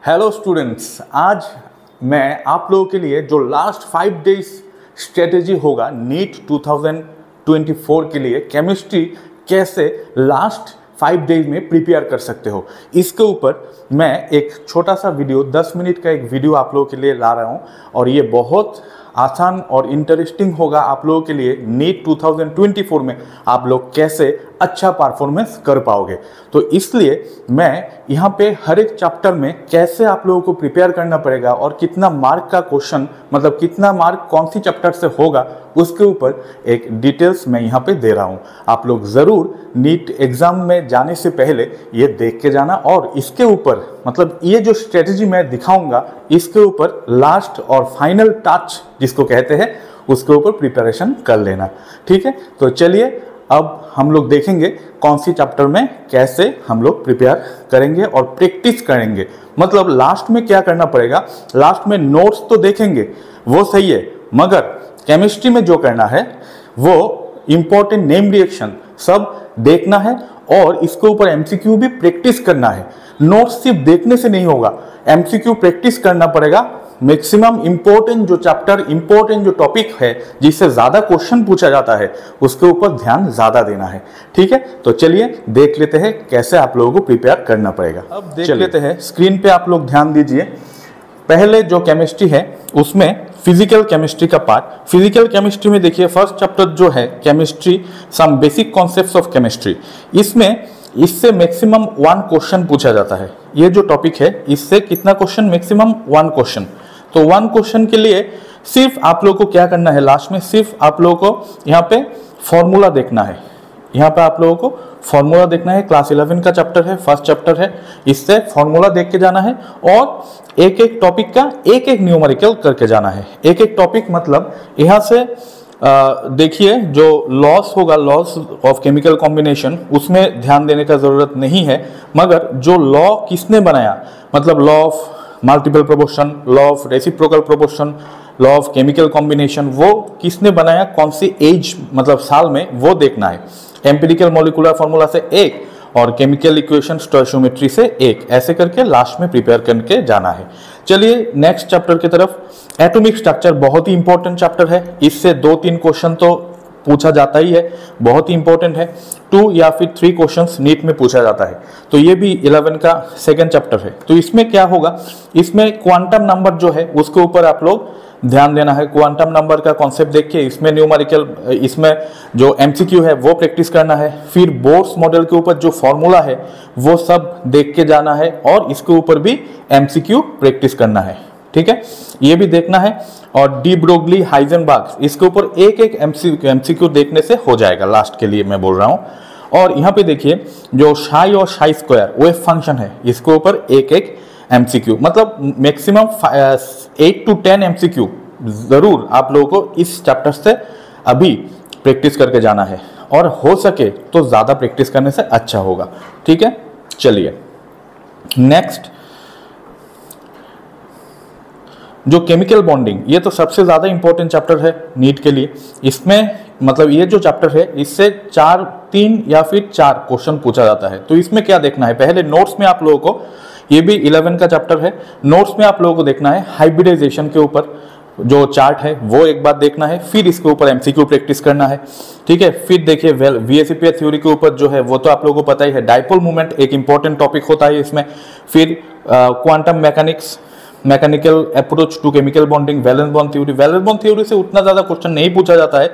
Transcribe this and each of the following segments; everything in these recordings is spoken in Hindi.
हेलो स्टूडेंट्स, आज मैं आप लोगों के लिए जो लास्ट 5 डेज स्ट्रेटेजी होगा नीट 2024 के लिए केमिस्ट्री कैसे लास्ट 5 डेज में प्रिपेयर कर सकते हो, इसके ऊपर मैं एक छोटा सा वीडियो 10 मिनट का एक वीडियो आप लोगों के लिए ला रहा हूँ। और ये बहुत आसान और इंटरेस्टिंग होगा आप लोगों के लिए। नीट 2024 में आप लोग कैसे अच्छा परफॉर्मेंस कर पाओगे, तो इसलिए मैं यहाँ पे हर एक चैप्टर में कैसे आप लोगों को प्रिपेयर करना पड़ेगा और कितना मार्क का क्वेश्चन, मतलब कितना मार्क कौन सी चैप्टर से होगा, उसके ऊपर एक डिटेल्स मैं यहाँ पे दे रहा हूँ। आप लोग ज़रूर नीट एग्ज़ाम में जाने से पहले ये देख के जाना, और इसके ऊपर मतलब ये जो स्ट्रेटजी मैं दिखाऊंगा इसके ऊपर लास्ट और फाइनल टच जिसको कहते हैं उसके ऊपर प्रिपरेशन कर लेना। ठीक है, तो चलिए अब हम लोग देखेंगे कौन सी चैप्टर में कैसे हम लोग प्रिपेयर करेंगे और प्रैक्टिस करेंगे। मतलब लास्ट में क्या करना पड़ेगा, लास्ट में नोट्स तो देखेंगे वो सही है, मगर केमिस्ट्री में जो करना है वो इंपॉर्टेंट नेम रिएक्शन सब देखना है और इसके ऊपर एमसीक्यू भी प्रैक्टिस करना है। नोट्स सिर्फ देखने से नहीं होगा, एमसीक्यू प्रैक्टिस करना पड़ेगा। मैक्सिमम इंपॉर्टेंट जो चैप्टर, इंपॉर्टेंट जो टॉपिक है जिससे ज़्यादा क्वेश्चन पूछा जाता है उसके ऊपर ध्यान ज़्यादा देना है। ठीक है, तो चलिए देख लेते हैं कैसे आप लोगों को प्रिपेयर करना पड़ेगा। अब देख लेते हैं, स्क्रीन पे आप लोग ध्यान दीजिए। पहले जो केमिस्ट्री है उसमें फिजिकल केमिस्ट्री का पार्ट। फिजिकल केमिस्ट्री में देखिए फर्स्ट चैप्टर जो है chemistry some basic concepts of chemistry, इसमें इससे मैक्सिमम 1 क्वेश्चन पूछा जाता है। ये जो टॉपिक है इससे कितना क्वेश्चन, मैक्सिमम 1 क्वेश्चन। तो 1 क्वेश्चन के लिए सिर्फ आप लोगों को क्या करना है, लास्ट में सिर्फ आप लोगों को यहाँ पे फॉर्मूला देखना है। यहाँ पे आप लोगों को फॉर्मूला देखना है। क्लास 11 का चैप्टर है, फर्स्ट चैप्टर है, इससे फॉर्मूला देख के जाना है और एक एक टॉपिक का एक एक न्यूमेरिकल करके जाना है। एक एक टॉपिक मतलब यहाँ से देखिए जो लॉस होगा, लॉस ऑफ केमिकल कॉम्बिनेशन, उसमें ध्यान देने का ज़रूरत नहीं है, मगर जो लॉ किसने बनाया, मतलब law of multiple proportion, law of reciprocal proportion, law of chemical combination, वो किसने बनाया, कौन सी एज मतलब साल में, वो देखना है। एम्पिरिकल मॉलिक्यूलर फार्मूला से 1 और केमिकल इक्वेशन स्टोइचियोमेट्री से 1, ऐसे करके लास्ट में प्रिपेयर करके जाना है। चलिए नेक्स्ट चैप्टर की तरफ। एटॉमिक स्ट्रक्चर बहुत ही इंपॉर्टेंट चैप्टर है, इससे 2-3 क्वेश्चन तो पूछा जाता ही है, बहुत ही इंपॉर्टेंट है। 2 या फिर 3 क्वेश्चंस नीट में पूछा जाता है। तो ये भी 11 का सेकंड चैप्टर है। तो इसमें क्या होगा, इसमें क्वांटम नंबर जो है उसके ऊपर आप लोग ध्यान देना है। क्वांटम नंबर का कॉन्सेप्ट देखिए, इसमें न्यूमेरिकल, इसमें जो एमसीक्यू है वो प्रैक्टिस करना है। फिर बोर्स मॉडल के ऊपर जो फॉर्मूला है वो सब देख के जाना है और इसके ऊपर भी एमसीक्यू प्रैक्टिस करना है। ठीक है, ये भी देखना है। और डी ब्रोगली, हाइजेनबर्ग, इसके ऊपर एक एक एमसीक्यू देखने से हो जाएगा, लास्ट के लिए मैं बोल रहा हूँ। और यहाँ पे देखिए जो शाई और शाई स्क्वायर वेव फंक्शन है, इसके ऊपर एक एक एमसीक्यू, मतलब मैक्सिमम 8 to 10 एमसीक्यू जरूर आप लोगों को इस चैप्टर से अभी प्रैक्टिस करके जाना है, और हो सके तो ज़्यादा प्रैक्टिस करने से अच्छा होगा। ठीक है, चलिए नेक्स्ट जो केमिकल बॉन्डिंग, ये तो सबसे ज़्यादा इंपॉर्टेंट चैप्टर है नीट के लिए। इसमें मतलब ये जो चैप्टर है इससे 3 या फिर 4 क्वेश्चन पूछा जाता है। तो इसमें क्या देखना है, पहले नोट्स में आप लोगों को, ये भी 11 का चैप्टर है, नोट्स में आप लोगों को देखना है हाइब्रिडाइजेशन के ऊपर जो चार्ट है वो एक बार देखना है, फिर इसके ऊपर एमसीक्यू प्रैक्टिस करना है। ठीक है, फिर देखिए वीएसईपी थ्योरी के ऊपर जो है वो तो आप लोगों को पता ही है, डाइपोल मूवमेंट एक इंपॉर्टेंट टॉपिक होता है इसमें। फिर quantum mechanics, mechanical approach to chemical bonding, valence bond theory, valence bond theory से उतना ज़्यादा क्वेश्चन नहीं पूछा जाता है।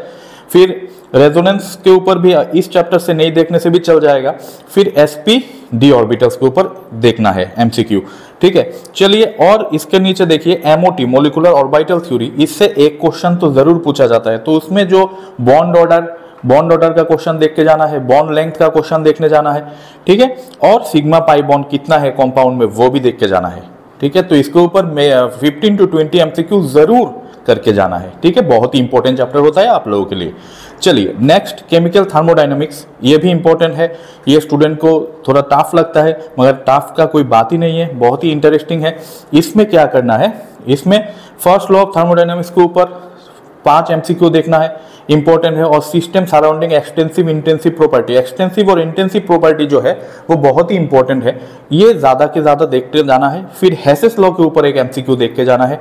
फिर रेजोनेंस के ऊपर भी इस चैप्टर से नहीं देखने से भी चल जाएगा। फिर एसपी डी ऑर्बिटल्स के ऊपर देखना है एमसीक्यू। ठीक है, चलिए और इसके नीचे देखिए एमओटी, मॉलिक्यूलर ऑर्बिटल थ्योरी, इससे एक क्वेश्चन तो जरूर पूछा जाता है। तो उसमें जो बॉन्ड ऑर्डर का क्वेश्चन देख के जाना है, बॉन्ड लेंथ का क्वेश्चन देखने जाना है। ठीक है, और सिग्मा पाई बॉन्ड कितना है कॉम्पाउंड में वो भी देख के जाना है। ठीक है, तो इसके ऊपर 15 to 20 एमसीक्यू जरूर करके जाना है। ठीक है, बहुत ही इंपॉर्टेंट चैप्टर होता है आप लोगों के लिए। चलिए नेक्स्ट केमिकल थर्मोडायनामिक्स, ये भी इंपॉर्टेंट है। ये स्टूडेंट को थोड़ा टफ लगता है, मगर टफ का कोई बात ही नहीं है, बहुत ही इंटरेस्टिंग है। इसमें क्या करना है, इसमें फर्स्ट लॉ ऑफ थर्मोडायनामिक्स के ऊपर 5 एमसीक्यू देखना है, इंपॉर्टेंट है। और system surrounding extensive intensive property, extensive और इंटेंसिव प्रॉपर्टी जो है वो बहुत ही इंपॉर्टेंट है, ये ज़्यादा के ज़्यादा देखते जाना है। फिर हेसेस लॉ के ऊपर एक एमसीक्यू देख के जाना है,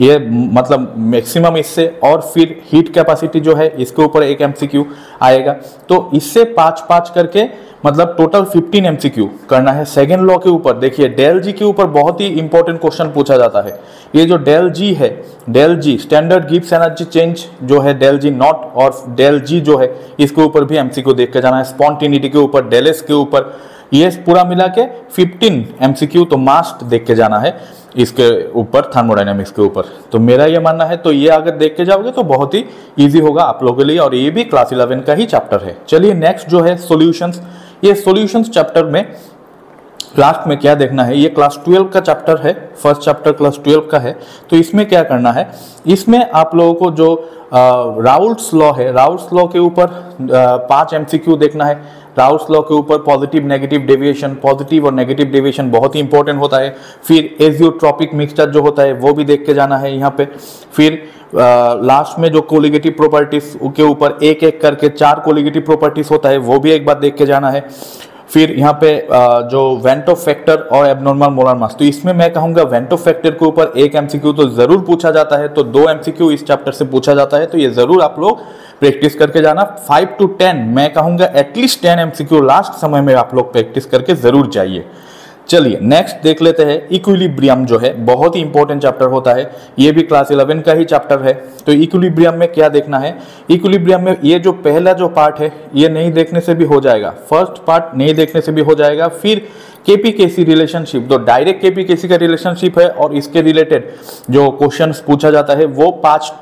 ये मतलब मैक्सिमम इससे। और फिर हीट कैपेसिटी जो है इसके ऊपर एक एमसीक्यू आएगा। तो इससे 5-5 करके मतलब टोटल 15 एमसीक्यू करना है। सेकेंड लॉ के ऊपर देखिए, डेल जी के ऊपर बहुत ही इंपॉर्टेंट क्वेश्चन पूछा जाता है। ये जो डेल जी है, डेल जी स्टैंडर्ड गिब्स एनर्जी चेंज जो है, डेल जी नॉट और डेल जी जो है, इसके ऊपर भी एमसीक्यू देख के जाना है। स्पॉन्टिनिटी के ऊपर, डेल एस के ऊपर, ये पूरा मिला के 15 एमसीक्यू तो मास्ट देख के जाना है इसके ऊपर, थर्मोडायनामिक्स के ऊपर। तो मेरा ये मानना है, तो ये अगर देख के जाओगे तो बहुत ही इजी होगा आप लोगों के लिए, और ये भी क्लास 11 का ही चैप्टर है। चलिए नेक्स्ट जो है सॉल्यूशंस, ये सॉल्यूशंस चैप्टर में लास्ट में क्या देखना है, ये क्लास 12 का चैप्टर है, फर्स्ट चैप्टर क्लास 12 का है। तो इसमें क्या करना है, इसमें आप लोगों को जो राउल्ट्स लॉ है, राउल्ट्स लॉ के ऊपर 5 एमसीक्यू देखना है। राउल्ट्स लॉ के ऊपर पॉजिटिव नेगेटिव डेविएशन, पॉजिटिव और नेगेटिव डेविएशन बहुत ही इंपॉर्टेंट होता है। फिर एजियोट्रॉपिक मिक्सचर जो होता है वो भी देख के जाना है यहाँ पे। फिर लास्ट में जो कोलिगेटिव प्रॉपर्टीज के ऊपर एक एक करके 4 कोलिगेटिव प्रॉपर्टीज होता है वो भी एक बार देख के जाना है। फिर यहाँ पे जो वेंटो फैक्टर और एबनॉर्मल मोलर मास, तो इसमें मैं कहूँगा वेंटो फैक्टर के ऊपर एक एमसीक्यू तो जरूर पूछा जाता है, तो 2 एमसीक्यू इस चैप्टर से पूछा जाता है, तो ये जरूर आप लोग प्रैक्टिस करके जाना। 5 to 10 मैं कहूँगा एटलीस्ट 10 एमसीक्यू लास्ट समय में आप लोग प्रैक्टिस करके जरूर जाइए। चलिए नेक्स्ट देख लेते हैं, इक्विलिब्रियम जो है बहुत ही इंपॉर्टेंट चैप्टर होता है, ये भी क्लास 11 का ही चैप्टर है। तो इक्विलिब्रियम में क्या देखना है, इक्विलिब्रियम में ये जो पहला जो पार्ट है ये नहीं देखने से भी हो जाएगा, फर्स्ट पार्ट नहीं देखने से भी हो जाएगा। फिर केपी-केसी रिलेशनशिप, तो डायरेक्ट केपी-केसी का रिलेशनशिप है और इसके रिलेटेड जो क्वेश्चन पूछा जाता है वो 5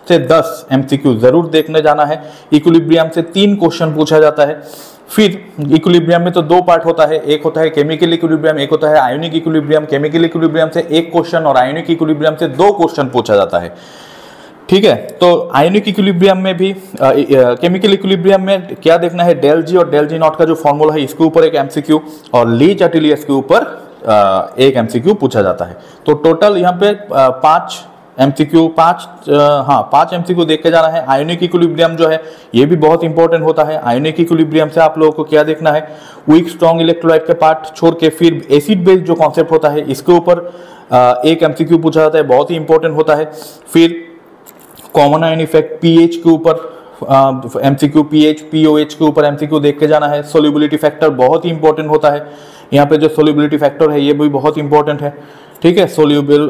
से 10 एमसीक्यू जरूर देखने जाना है। इक्विलिब्रियम से 3 क्वेश्चन पूछा जाता है। फिर इक्विलिब्रियम में तो 2 पार्ट होता है, एक होता है केमिकल इक्विलिब्रियम, एक होता है आयोनिक इक्विलिब्रियम। केमिकल इक्विलिब्रियम से 1 क्वेश्चन और आयोनिक इक्विलिब्रियम से 2 क्वेश्चन पूछा जाता है, ठीक है। तो आयोनिक इक्विलिब्रियम में भी केमिकल इक्विलिब्रियम में क्या देखना है, डेल जी और डेल जी नॉट का जो फॉर्मूला है इसके ऊपर एक एमसीक्यू, और लीच एटिलियस के ऊपर एक एमसीक्यू पूछा जाता है। तो टोटल यहाँ पे 5 एमसीक्यू 5 एमसीक्यू देख के जाना है। आयोनिक इक्विलिब्रियम जो है ये भी बहुत इंपॉर्टेंट होता है। आयोनिक इक्विलिब्रियम से आप लोगों को क्या देखना है, वीक स्ट्रॉन्ग इलेक्ट्रोलाइट के पार्ट छोड़ के फिर एसिड बेस जो कॉन्सेप्ट होता है इसके ऊपर एक एमसीक्यू पूछा जाता है, बहुत ही इंपॉर्टेंट होता है। फिर कॉमन आयन इफेक्ट पीएच के ऊपर एमसीक्यू, पीएच पीओएच के ऊपर एमसीक्यू देख के जाना है। सोल्यूबिलिटी फैक्टर बहुत ही इंपॉर्टेंट होता है, यहाँ पे जो सोल्यूबिलिटी फैक्टर है ये भी बहुत इंपॉर्टेंट है, ठीक है। सोल्यूबल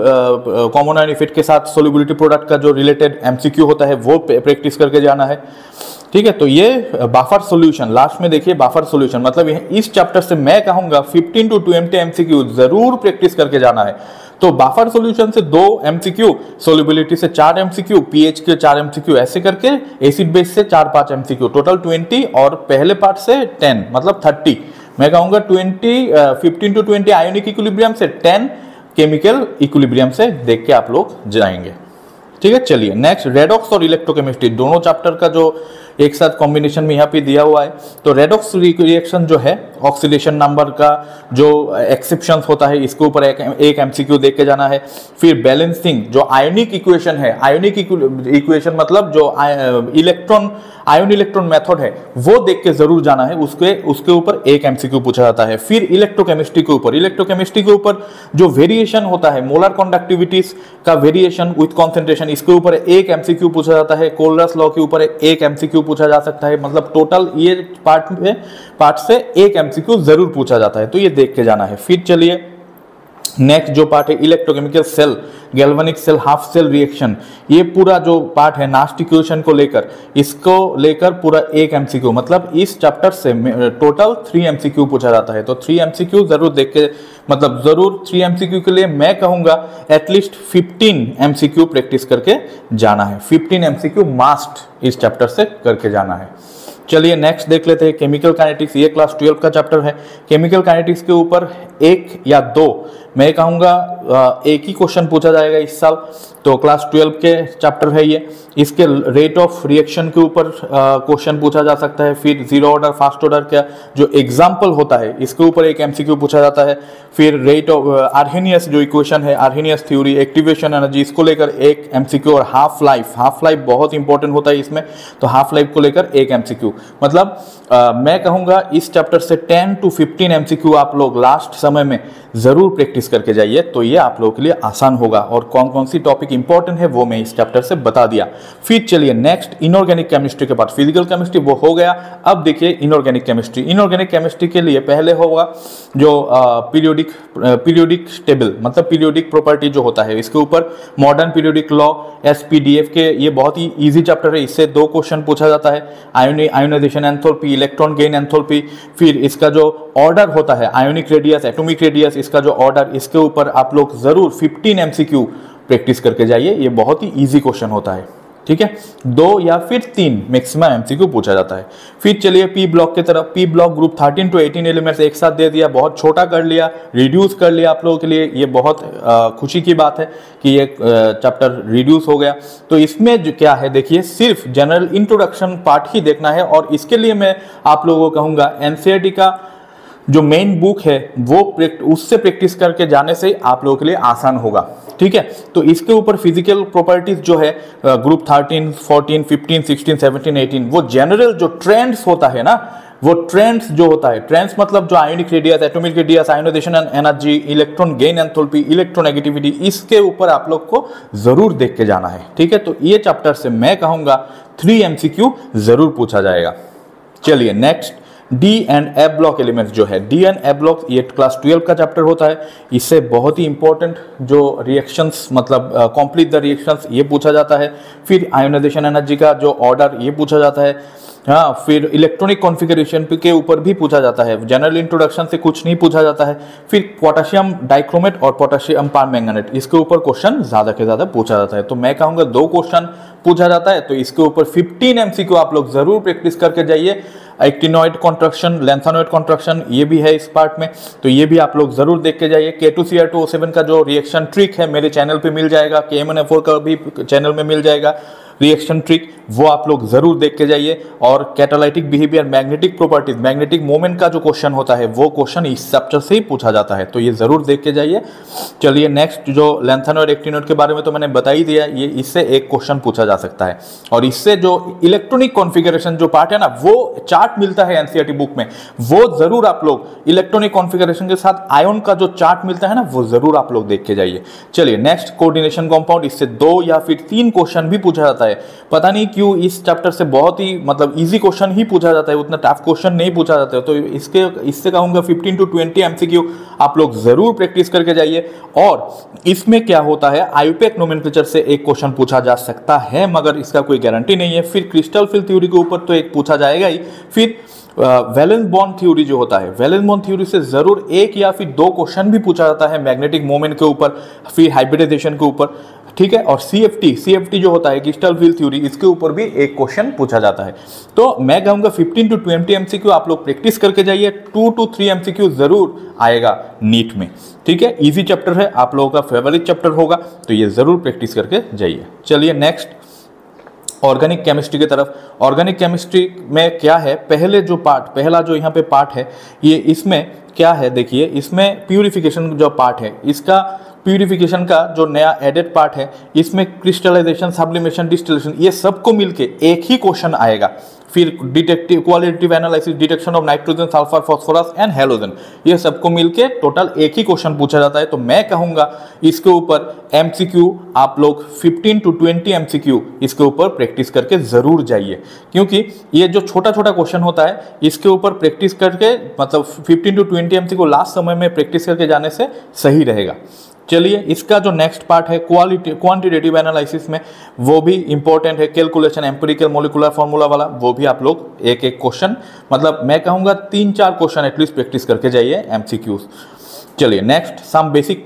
कॉमन आयन इफेक्ट के साथ सोल्यूबिलिटी प्रोडक्ट का जो रिलेटेड एमसीक्यू होता है वो प्रैक्टिस करके जाना है, ठीक है। तो ये बफर सॉल्यूशन लास्ट में देखिए, बफर सॉल्यूशन मतलब इस चैप्टर से मैं कहूँगा 15 to 20 एमसीक्यू जरूर प्रैक्टिस करके जाना है। तो बफर सॉल्यूशन से 2 एमसीक्यू, सोल्यूबिलिटी से 4 एमसीक्यू, पीएच के 4 एमसीक्यू, ऐसे करके एसिड बेस से 4-5 एमसीक्यू, टोटल 20 और पहले पार्ट से 10 मतलब 30। मैं कहूँगा 15 to 20 आयोनिक इक्विलिब्रियम से, 10 केमिकल इक्विलिब्रियम से देख के आप लोग जाएंगे, ठीक है। चलिए नेक्स्ट, रेडॉक्स और इलेक्ट्रोकेमिस्ट्री दोनों चैप्टर का जो एक साथ कॉम्बिनेशन में यहाँ पे दिया हुआ है। तो रेडॉक्स रिएक्शन जो है, ऑक्सीडेशन नंबर का जो एक्सेप्शंस होता है इसके ऊपर एक एमसीक्यू देख के जाना है। फिर बैलेंसिंग जो आयोनिक इक्वेशन है, आयोनिक इक्वेशन मतलब जो आयोन इलेक्ट्रॉन मेथड है वो देख के जरूर जाना है, उसके ऊपर एक एमसीक्यू पूछा जाता है। फिर इलेक्ट्रोकेमिस्ट्री के ऊपर जो वेरिएशन होता है, मोलर कंडक्टिविटीज का वेरिएशन विथ कॉन्सेंट्रेशन, इसके ऊपर एक एमसीक्यू पूछा जाता है। कोलरस लॉ के ऊपर एक एमसीक्यू पूछा जा सकता है, मतलब टोटल ये पार्ट से एक एमसीक्यू जरूर पूछा जाता है, तो ये देख के जाना है। फिर चलिए नेक्स्ट जो पार्ट है electrochemical cell, galvanic cell, half cell reaction, ये पूरा जो पार्ट है नास्ट इक्वेशन को लेकर, इसको लेकर पूरा एक एमसीक्यू, मतलब इस चैप्टर से टोटल 3 एमसीक्यू पूछा जाता है। तो 3 एमसीक्यू जरूर देख के, मतलब जरूर 3 एमसीक्यू के लिए मैं कहूंगा एटलीस्ट 15 एमसीक्यू प्रैक्टिस करके जाना है। 15 एमसीक्यू मास्ट इस चैप्टर से करके जाना है। चलिए नेक्स्ट देख लेते हैं केमिकल काइनेटिक्स, ये क्लास 12 का चैप्टर है। केमिकल काइनेटिक्स के ऊपर 1 या 2 मैं कहूँगा एक ही क्वेश्चन पूछा जाएगा इस साल, तो क्लास 12 के चैप्टर है ये। इसके रेट ऑफ रिएक्शन के ऊपर क्वेश्चन पूछा जा सकता है। फिर जीरो ऑर्डर फास्ट ऑर्डर का जो एग्जाम्पल होता है इसके ऊपर एक एमसीक्यू पूछा जाता है। फिर रेट ऑफ आर्हेनियस जो इक्वेशन है, आर्हेनियस थ्योरी, एक्टिवेशन एनर्जी, इसको लेकर एक एमसीक्यू। और हाफ लाइफ बहुत इंपॉर्टेंट होता है इसमें, तो हाफ लाइफ को लेकर एक एमसीक्यू। मतलब मैं कहूँगा इस चैप्टर से 10 to 15 एमसीक्यू आप लोग लास्ट समय में जरूर प्रैक्टिस करके जाइए, तो ये आप लोगों के लिए आसान होगा। और कौन कौन सी टॉपिक इंपॉर्टेंट है वो मैं इस चैप्टर से बता दिया। फिर चलिए नेक्स्ट इनऑर्गेनिक केमिस्ट्री के बाद, फिजिकल केमिस्ट्री वो हो गया। अब देखिए इनऑर्गेनिक केमिस्ट्री। इनऑर्गेनिक केमिस्ट्री के लिए पहले होगा जो पीरियोडिक टेबल, मतलब पीरियोडिक प्रॉपर्टी जो होता है, इसके ऊपर मॉडर्न पीरियोडिक लॉ, एसपीडीएफ के, ये बहुत ही इजी चैप्टर है, इससे 2 क्वेश्चन पूछा जाता है। Ionisation enthalpy, electron gain enthalpy, फिर इसका जो ऑर्डर होता है, आयोनिक रेडियस, एटॉमिक रेडियस, इसका जो ऑर्डर, इसके ऊपर आप लोग जरूर 15 एमसीक्यू प्रैक्टिस करके जाइए। ये बहुत ही इजी क्वेश्चन होता है, ठीक है। 2 या फिर 3 मैक्सिमम एमसीक्यू पूछा जाता है। फिर चलिए पी ब्लॉक की तरफ। P block group 13 to 18 elements एक साथ दे दिया, बहुत छोटा कर लिया, रिड्यूस कर लिया आप लोगों के लिए। ये बहुत खुशी की बात है कि ये चैप्टर रिड्यूस हो गया। तो इसमें जो क्या है देखिए, सिर्फ जनरल इंट्रोडक्शन पार्ट ही देखना है, और इसके लिए मैं आप लोगों को कहूँगा एनसीईआरटी का जो मेन बुक है वो उससे प्रैक्टिस करके जाने से आप लोगों के लिए आसान होगा, ठीक है। तो इसके ऊपर फिजिकल प्रॉपर्टीज जो है ग्रुप 13, 14, 15, 16, 17, 18, वो जनरल जो ट्रेंड्स होता है ना, वो ट्रेंड्स जो होता है, ट्रेंड्स मतलब जो ionic radius, atomic radius, ionization energy, electron gain enthalpy, electronegativity, इसके ऊपर आप लोग को जरूर देख के जाना है, ठीक है। तो ये चैप्टर से मैं कहूंगा 3 एमसीक्यू जरूर पूछा जाएगा। चलिए next D and F block elements जो है, डी एंड एफ ब्लॉक, ये क्लास 12 का चैप्टर होता है। इससे बहुत ही इंपॉर्टेंट जो रिएक्शंस, मतलब कंप्लीट द रिएक्शंस, ये पूछा जाता है। फिर आयोनाइजेशन एनर्जी का जो ऑर्डर, ये पूछा जाता है। हाँ, फिर इलेक्ट्रॉनिक कॉन्फ़िगरेशन के ऊपर भी पूछा जाता है। जनरल इंट्रोडक्शन से कुछ नहीं पूछा जाता है। फिर पोटेशियम डाइक्रोमेट और पोटेशियम परमैंगनेट, इसके ऊपर क्वेश्चन ज़्यादा से ज़्यादा पूछा जाता है। तो मैं कहूँगा 2 क्वेश्चन पूछा जाता है, तो इसके ऊपर 15 एमसीक्यू आप लोग जरूर प्रैक्टिस करके जाइए। एक्टिनॉइड कॉन्ट्रैक्शन, लैंथेनॉइड कॉन्ट्रैक्शन, ये भी है इस पार्ट में, तो ये भी आप लोग जरूर देख के जाइए। K2Cr2O7 का जो रिएक्शन ट्रिक है मेरे चैनल पे मिल जाएगा, KMnO4 का भी चैनल में मिल जाएगा रिएक्शन ट्रिक, वो आप लोग जरूर देख के जाइए। और catalytic behaviour, magnetic properties, magnetic moment का जो क्वेश्चन होता है वो क्वेश्चन इस चैप्टर से ही पूछा जाता है, तो ये जरूर देख के जाइए। चलिए नेक्स्ट जो लैंथेनॉइड एक्टिनॉइड के बारे में तो मैंने बता ही दिया, ये इससे एक क्वेश्चन पूछा जा सकता है। और इससे जो इलेक्ट्रॉनिक कॉन्फ़िगरेशन जो पार्ट है ना, वो चार्ट मिलता है एनसीईआरटी बुक में, वो जरूर आप लोग इलेक्ट्रॉनिक कॉन्फ़िगरेशन के साथ आयन का जो चार्ट मिलता है ना, वो जरूर आप लोग देख के जाइए। चलिए नेक्स्ट कोऑर्डिनेशन कंपाउंड, इससे 2 या फिर 3 क्वेश्चन भी पूछा जाता है। पता नहीं क्यों इस चैप्टर से बहुत ही मतलब इजी क्वेश्चन ही पूछा जाता है, उतना टफ क्वेश्चन नहीं पूछा जाता है। तो इससे कहूंगा 15 to 20 एमसीक्यू आप लोग जरूर प्रैक्टिस करके जाइए। और इसमें क्या होता है, आईयूपीएक नोमेनक्लेचर से एक क्वेश्चन पूछा जा सकता है, मगर इसका कोई गारंटी नहीं है। फिर क्रिस्टल फिल थ्योरी के ऊपर तो एक पूछा जाएगा ही। फिर वैलेंस बॉन्ड थ्योरी जो होता है, वैलेंस बॉन्ड थ्योरी से जरूर 1 या फिर 2 क्वेश्चन भी पूछा जाता है, मैग्नेटिक मोमेंट के ऊपर, फिर हाइब्रिडाइजेशन के ऊपर, ठीक है। और सीएफटी जो होता है, क्रिस्टल फिल थ्योरी, इसके ऊपर भी एक क्वेश्चन पूछा जाता है। तो मैं कहूंगा 15 to 20 एमसीक्यू आप लोग प्रैक्टिस करके जाइए। 2 to 3 एमसीक्यू जरूर आएगा नीट में, ठीक है। इजी चैप्टर है, आप लोगों का फेवरेट चैप्टर होगा, तो ये जरूर प्रैक्टिस करके जाइए। चलिए नेक्स्ट ऑर्गेनिक केमिस्ट्री की तरफ। ऑर्गेनिक केमिस्ट्री में क्या है, पहला जो यहाँ पे पार्ट है, ये इसमें क्या है देखिए, इसमें प्यूरिफिकेशन जो पार्ट है, इसका प्यूरिफिकेशन का जो नया एडेड पार्ट है, इसमें क्रिस्टलाइजेशन, सब्लिमेशन, डिस्टिलेशन, ये सबको मिलके एक ही क्वेश्चन आएगा। फिर detective qualitative analysis, detection of nitrogen, sulphur, phosphorus and halogen, ये सबको मिलके टोटल एक ही क्वेश्चन पूछा जाता है। तो मैं कहूंगा इसके ऊपर एमसीक्यू आप लोग 15 to 20 एमसीक्यू इसके ऊपर प्रैक्टिस करके जरूर जाइए, क्योंकि ये जो छोटा छोटा क्वेश्चन होता है इसके ऊपर प्रैक्टिस करके, मतलब 15 to 20 एमसीक्यू लास्ट समय में प्रैक्टिस करके जाने से सही रहेगा। चलिए इसका जो नेक्स्ट पार्ट है क्वांटिटेटिव एनालिसिस में, वो भी इंपॉर्टेंट है। कैलकुलेशन, एम्पिरिकल, मोलिकुलर फार्मूला वाला, वो भी आप लोग एक एक क्वेश्चन, मतलब मैं कहूँगा 3-4 क्वेश्चन एटलीस्ट प्रैक्टिस करके जाइए एमसीक्यूज। चलिए नेक्स्ट सम बेसिक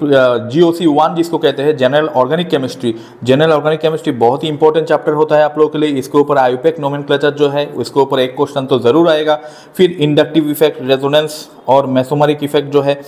GOC1 जिसको कहते हैं, general organic chemistry. General organic chemistry बहुत ही इंपॉर्टेंट चैप्टर होता है आप लोगों के लिए। इसके ऊपर आईयूपीएक नोमेनक्लेचर जो है, इसके ऊपर एक क्वेश्चन तो जरूर आएगा। फिर इंडक्टिव इफेक्ट, रेजोनेंस और मेसोमेरिक इफेक्ट जो है,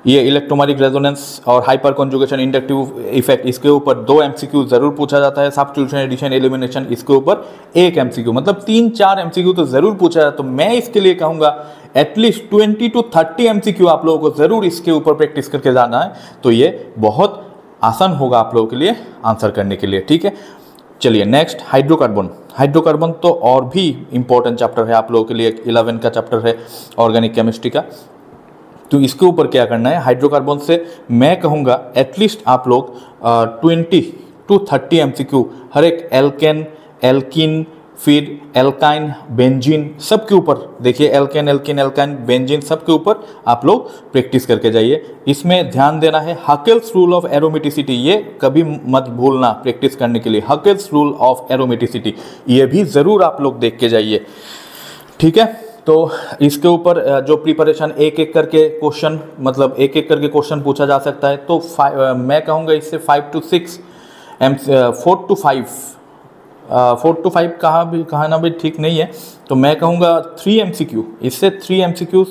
ये इलेक्ट्रोमैग्नेटिक रेजोनेंस और हाइपर कॉन्जुगेशन इंडक्टिव इफेक्ट, इसके ऊपर 2 एमसीक्यू जरूर पूछा जाता है। सब्स्टिट्यूशन एडिशन एलिमिनेशन, इसके ऊपर 1 एमसीक्यू, मतलब 3-4 एमसीक्यू तो जरूर पूछा जाता है। तो मैं इसके लिए कहूँगा एटलीस्ट 20 to 30 एमसीक्यू आप लोगों को जरूर इसके ऊपर प्रैक्टिस करके जाना है, तो ये बहुत आसान होगा आप लोगों के लिए आंसर करने के लिए, ठीक है। चलिए नेक्स्ट, हाइड्रोकार्बन। हाइड्रोकार्बन तो और भी इंपॉर्टेंट चैप्टर है आप लोगों के लिए, 11 का चैप्टर है ऑर्गेनिक केमिस्ट्री का। तो इसके ऊपर क्या करना है, हाइड्रोकार्बन से मैं कहूँगा एटलीस्ट आप लोग 20 to 30 एमसीक्यू हर एक एल्केन, एल्किन, फिर एल्काइन, बेंजीन, सब के ऊपर देखिए, एल्केन, एल्किन, एल्काइन, बेंजीन, सब के ऊपर आप लोग प्रैक्टिस करके जाइए। इसमें ध्यान देना है हकेल्स रूल ऑफ एरोमेटिसिटी, ये कभी मत भूलना प्रैक्टिस करने के लिए। हकेल्स रूल ऑफ एरोमेटिसिटी ये भी ज़रूर आप लोग देख के जाइए, ठीक है। तो इसके ऊपर जो प्रिपरेशन एक एक करके क्वेश्चन, मतलब एक एक करके क्वेश्चन पूछा जा सकता है। तो मैं कहूँगा इससे 4 to 5 कहना भी ठीक नहीं है, तो मैं कहूँगा 3 एमसीक्यू, इससे 3 एमसीक्यू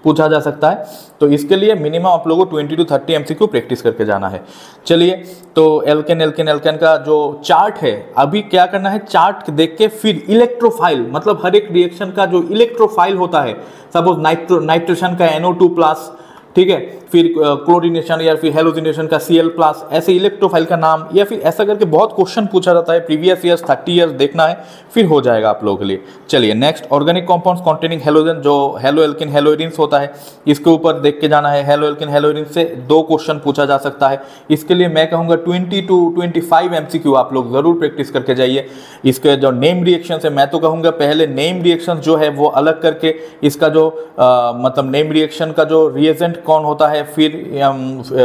पूछा जा सकता है। तो इसके लिए मिनिमम आप लोगों को 20 to 30 एमसीक्यू प्रैक्टिस करके जाना है। चलिए, तो एल्केन, एल्केन, एल्केन का जो चार्ट है, अभी क्या करना है, चार्ट देख के फिर इलेक्ट्रोफाइल, मतलब हर एक रिएक्शन का जो इलेक्ट्रोफाइल होता है, सपोज नाइट्रेशन का NO2+, ठीक है, फिर क्लोरीनेशन या फिर हेलोजिनेशन का Cl+, ऐसे इलेक्ट्रोफाइल का नाम, या फिर ऐसा करके बहुत क्वेश्चन पूछा जाता है, प्रीवियस ईयर्स 30 ईयर्स देखना है, फिर हो जाएगा आप लोगों के लिए। चलिए next, organic compounds containing halogen, जो हेलो एल्किन हेलोइडिन्स होता है, इसके ऊपर देख के जाना है। हेलो एल्किन हेलोइडिन्स से 2 क्वेश्चन पूछा जा सकता है। इसके लिए मैं कहूँगा 20 to 25 एमसीक्यू आप लोग जरूर प्रैक्टिस करके जाइए। इसके जो नेम रिएक्शन है, मैं तो कहूँगा पहले नेम रिएक्शन जो है वो अलग करके, इसका जो मतलब नेम रिएक्शन का जो रिएजेंट कौन होता है, फिर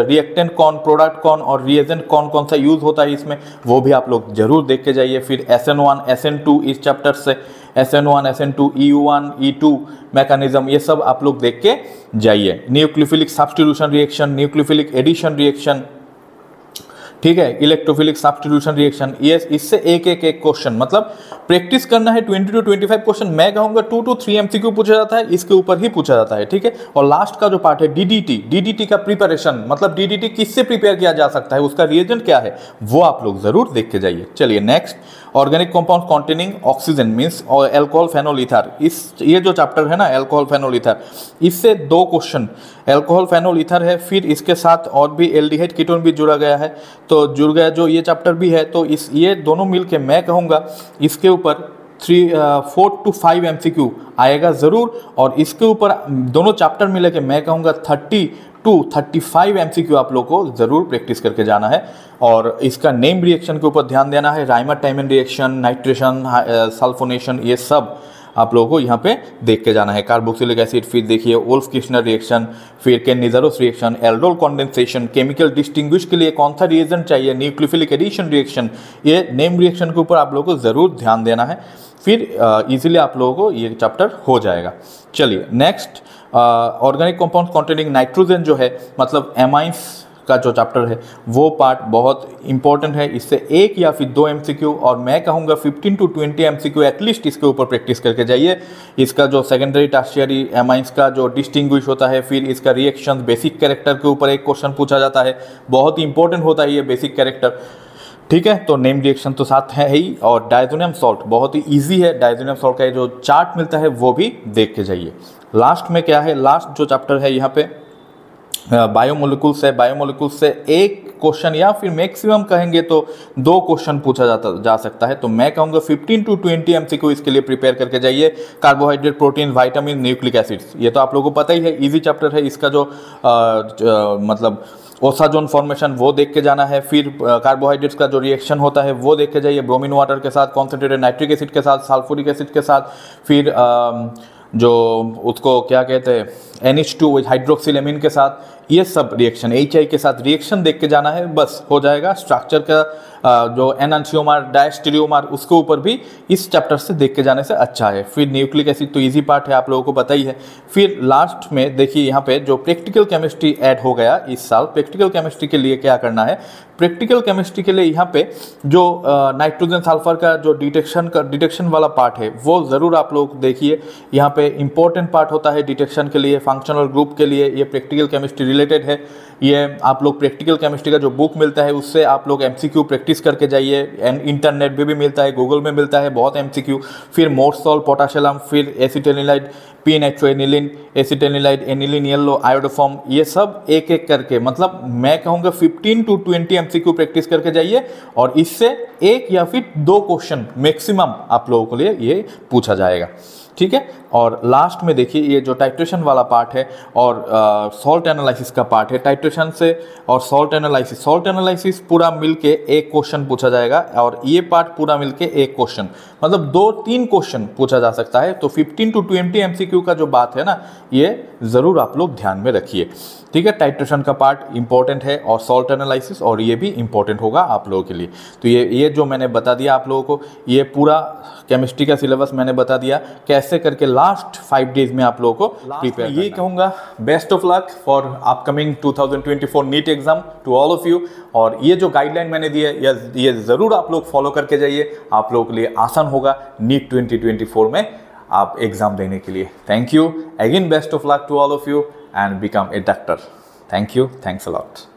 रिएक्टेंट कौन, प्रोडक्ट कौन और रिएजेंट कौन कौन सा यूज होता है इसमें, वो भी आप लोग जरूर देख के जाइए। फिर SN1 SN2 इस चैप्टर से, SN1 SN2 EU1 E2 mechanism, ये सब आप लोग देख के जाइए। Nucleophilic substitution reaction, nucleophilic addition reaction, ठीक है, इलेक्ट्रोफिलिक सब्स्टिट्यूशन रिएक्शन, ये इससे एक क्वेश्चन, मतलब प्रैक्टिस करना है 20 to 25 क्वेश्चन। मैं कहूँगा 2 to 3 एमसीक्यू पूछा जाता है, इसके ऊपर ही पूछा जाता है, ठीक है। और लास्ट का जो पार्ट है DDT का प्रिपरेशन, मतलब DDT किससे प्रिपेयर किया जा सकता है, उसका रिएजेंट क्या है, वो आप लोग जरूर देख के जाइए। चलिए next, organic compound containing oxygen means और एल्कोहल फेनोल ईथर, ये जो चैप्टर है ना एल्कोहल फेनोल ईथर, इससे 2 क्वेश्चन, एल्कोहल फेनोल ईथर है, फिर इसके साथ और भी एल्डिहाइड कीटोन भी जुड़ा गया है, तो जुड़ गया जो ये चैप्टर भी है। तो ये दोनों मिलके मैं कहूँगा इसके ऊपर 4 to 5 एमसीक्यू आएगा ज़रूर, और इसके ऊपर दोनों चैप्टर मिले के मैं कहूँगा 30 to 35 एमसीक्यू आप लोग को ज़रूर प्रैक्टिस करके जाना है। और इसका नेम रिएक्शन के ऊपर ध्यान देना है, राइमर-टाइमन रिएक्शन, नाइट्रेशन, सल्फोनेशन, ये सब आप लोगों को यहाँ पे देख के जाना है। कार्बोक्सिलिक एसिड, फिर देखिए वोल्फ किश्नर रिएक्शन, फिर Cannizzaro reaction, aldol condensation, chemical distinguish के लिए कौन सा रिएजेंट चाहिए, न्यूक्लियोफिलिक एडिशन रिएक्शन, ये नेम रिएक्शन के ऊपर आप लोगों को ज़रूर ध्यान देना है, फिर इजीली आप लोगों को ये चैप्टर हो जाएगा। चलिए next, organic compounds containing nitrogen जो है, मतलब एमाइंस का जो चैप्टर है, वो पार्ट बहुत इंपॉर्टेंट है, इससे 1 या फिर 2 एमसीक्यू, और मैं कहूँगा 15 to 20 एमसीक्यू एटलीस्ट इसके ऊपर प्रैक्टिस करके जाइए। इसका जो सेकेंडरी टर्शियरी एमाइंस का जो डिस्टिंग्विश होता है, फिर इसका रिएक्शन, बेसिक कैरेक्टर के ऊपर एक क्वेश्चन पूछा जाता है, बहुत ही इंपॉर्टेंट होता है ये बेसिक कैरेक्टर, ठीक है। तो नेम रिएक्शन तो साथ है ही, और डायज़ोनियम सॉल्ट बहुत ही ईजी है, डायज़ोनियम सॉल्ट का जो चार्ट मिलता है वो भी देख के जाइए। लास्ट में क्या है, लास्ट जो चैप्टर है यहाँ पे बायोमोलिकुल्स है, बायोमोलिकुल्स से 1 क्वेश्चन या फिर मैक्सिमम कहेंगे तो 2 क्वेश्चन पूछा जा सकता है। तो मैं कहूँगा 15 to 20 एमसीक्यू इसके लिए प्रिपेयर करके जाइए। Carbohydrate, protein, vitamin, nucleic acids, ये तो आप लोगों को पता ही है, इजी चैप्टर है। इसका जो मतलब ओसाजोन फॉर्मेशन वो देख के जाना है, फिर कार्बोहाइड्रेट्स का जो रिएक्शन होता है वो देख के जाइए, ब्रोमीन वाटर के साथ, कॉन्सेंट्रेटेड नाइट्रिक एसिड के साथ, सल्फ्यूरिक एसिड के साथ, फिर जो उसको क्या कहते हैं NH2 हाइड्रोक्सिलेमिन के साथ, ये सब रिएक्शन HI के साथ रिएक्शन देख के जाना है, बस हो जाएगा। स्ट्रक्चर का जो एनांशियोमर डायस्टेरियोमर उसके ऊपर भी इस चैप्टर से देख के जाने से अच्छा है। फिर न्यूक्लिक एसिड तो इजी पार्ट है, आप लोगों को पता ही है। फिर लास्ट में देखिए यहाँ पे जो प्रैक्टिकल केमिस्ट्री ऐड हो गया इस साल, प्रैक्टिकल केमिस्ट्री के लिए क्या करना है, प्रैक्टिकल केमिस्ट्री के लिए यहाँ पे जो नाइट्रोजन सल्फर का जो डिटेक्शन वाला पार्ट है वो ज़रूर आप लोग देखिए। यहाँ पे इंपॉर्टेंट पार्ट होता है डिटेक्शन के लिए, फंक्शनल ग्रुप के लिए, ये प्रैक्टिकल केमिस्ट्री रिलेटेड है। ये आप लोग प्रैक्टिकल केमिस्ट्री का जो बुक मिलता है उससे आप लोग एमसीक्यू प्रैक्टिस करके जाइए, एंड इंटरनेट पे भी मिलता है, गूगल में मिलता है बहुत एमसीक्यू। फिर मोर्सोल पोटाशियम, फिर एसिटिलिनाइड, पी नाइट्रोएनिलीन, एसिटिलिनाइड, एनिलीन येलो, आयोडोफॉर्म, ये सब एक एक करके, मतलब मैं कहूँगा 15 to 20 एमसीक्यू प्रैक्टिस करके जाइए, और इससे एक या फिर 2 क्वेश्चन मैक्सिमम आप लोगों के लिए ये पूछा जाएगा, ठीक है। और लास्ट में देखिए ये जो टाइट्रेशन वाला पार्ट है और सॉल्ट एनालिसिस का पार्ट है, टाइट्रेशन से और सॉल्ट एनालिसिस पूरा मिलके एक क्वेश्चन पूछा जाएगा, और ये पार्ट पूरा मिलके एक क्वेश्चन, मतलब 2-3 क्वेश्चन पूछा जा सकता है। तो 15 to 20 एमसीक्यू का जो बात है ना, ये ज़रूर आप लोग ध्यान में रखिए, ठीक है। टाइट्रेशन का पार्ट इंपॉर्टेंट है और सॉल्ट एनालिसिस, और ये भी इंपॉर्टेंट होगा आप लोगों के लिए। तो ये जो मैंने बता दिया आप लोगों को, ये पूरा केमिस्ट्री का सिलेबस मैंने बता दिया कैसे करके लास्ट 5 डेज में आप लोगों को प्रिपेयर। ये कहूँगा best of luck for upcoming 2024 NEET exam to all of you. और ये जो गाइडलाइन मैंने दी है ये ज़रूर आप लोग फॉलो करके जाइए, आप लोगों के लिए आसान होगा नीट 2024 में आप एग्जाम देने के लिए। Thank you again, best of luck to all of you and become a doctor. Thank you, thanks a lot.